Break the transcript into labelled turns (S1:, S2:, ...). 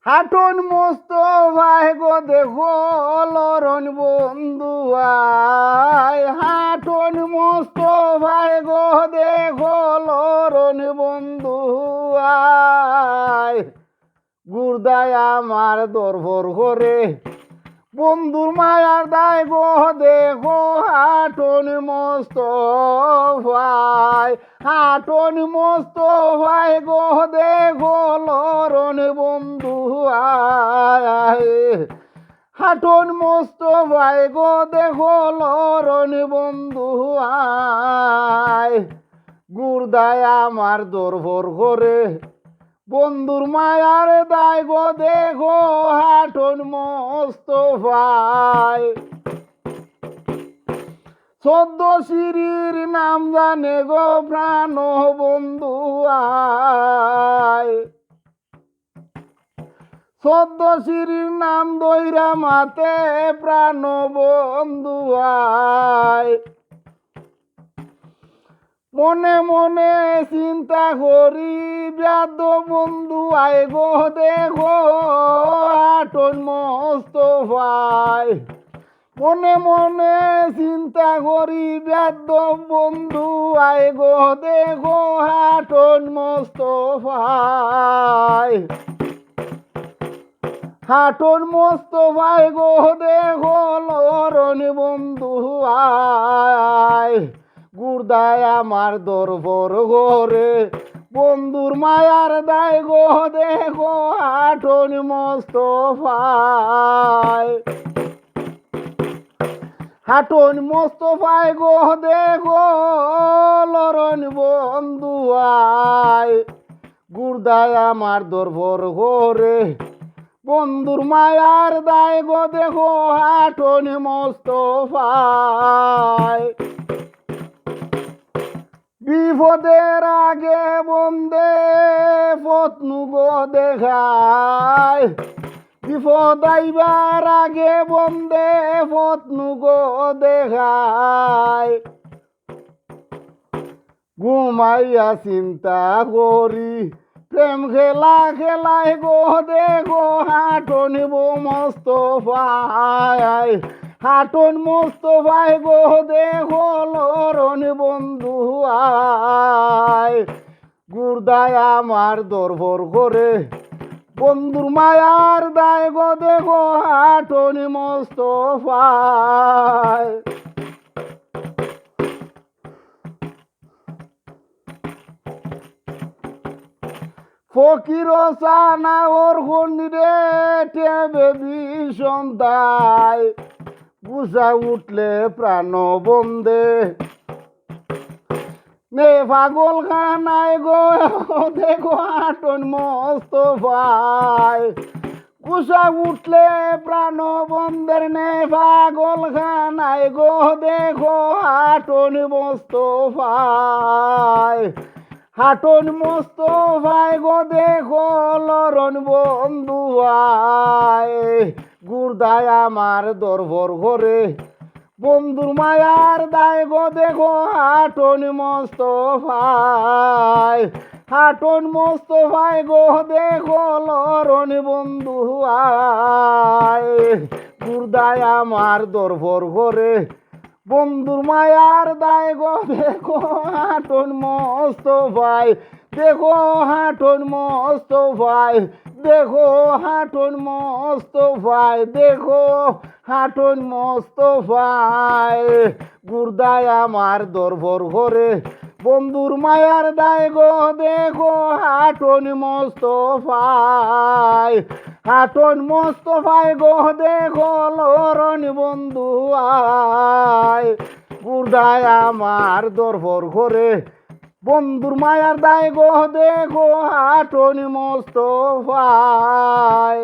S1: Hutton মস্ত ভাই গো দেখো লরণ বন্ধু আয়। হাটন মস্ত ভাই গো দেখো লরণ বন্ধু আয়। গুরদায় আমার দরবর করে বন্ধুর মায়ার দায় গো দেখো হাটন মস্ত ভাই। হাটন মস্ত ভাই গো দেখো লরণ বন্ধু আয়। হাটন মস্ত ভাই গো দেখো লরণ বন্ধু আয়। গুরদায় আমার দরবর করে বন্ধুর মায়ার দায় গো দেখো হাটন মস্ত ভাই। 14 সিঁড়ির নাম জানে গো প্রাণ বন্ধু আয়। 14 সিঁড়ির নাম দইরা মাতে প্রাণ বন্ধু আয়। মনে মনে চিন্তা করি ব্যাদ বন্ধু আয় গো দেখো হাটন মস্ত ভাই। মনে মনে চিন্তা করি ব্যাদ বন্ধু আয় গো দেখো হাটন মস্ত ভাই। হাটন মস্ত ভাই গো দেখো লরণ বন্ধু আয়। গুরদায় আমার দরবর ঘরে বন্ধুর মায়ার দায় গো দেখো হাটন মস্ত ভাই। হাটন মস্ত ভাই গো দেখো লরণ বন্ধু আয়। গুরদায় আমার দরবর ঘরে বন্ধুর মায়ার দায় গো দেখো হাটন মস্ত ভাই। বিপদের আগে বন্দে পত্নু গো দেখায়। বিপদ আইবার আগে বন্দে পত্নু গো দেখায়। ঘুমাইয়া চিন্তা করি প্রেম খেলা খেলায় গো দেখো হাটন মস্ত ভাই। হাটন মস্ত ভাই গো দেখো লরণ বন্ধু আয়। গুরদায় আমার দরবর করে বন্ধুর মায়ার দায় গো দেখো হাটন মস্ত ভাই। ফকির সানা ওর গন্ডিরে টেবে ভীষণ দায়। বুঝা উঠলে প্রাণ বন্দে নে পাগল খানায় গো দেখো হাটন মস্ত ভাই। গুসা উঠলে প্রাণ বন্দের নে পাগল খানায় গো দেখো হাটন মস্ত ভাই। হাটন মস্ত ভাই গো দেখো লরণ বন্ধু আয়। গুরদায় আমার দরবর ঘরে বন্ধুর মায়ার দায় গো দেখো হাটন মস্ত ভাই। হাটন মস্ত ভাই গো দেখো লরণ বন্ধু আয়। গুরদায় আমার দরবর ঘরে বন্ধুর মায়ার দায় গো দেখো হাটন মস্ত ভাই। দেখো হাটন মস্ত ভাই। দেখো হাটন মস্ত ভাই। দেখো হাটন মস্ত ভাই। গুরদায় আমার দরবর ঘরে বন্ধুর মায়ার দায় গো দেখো হাটন মস্ত ভাই। হাটন মস্ত ভাই গো দেখো লরণ বন্ধু আয়। গুরদায় আমার দরবর ঘরে বন্ধুর মায়ার দায় গো দেখো হাটন মস্ত ভাই।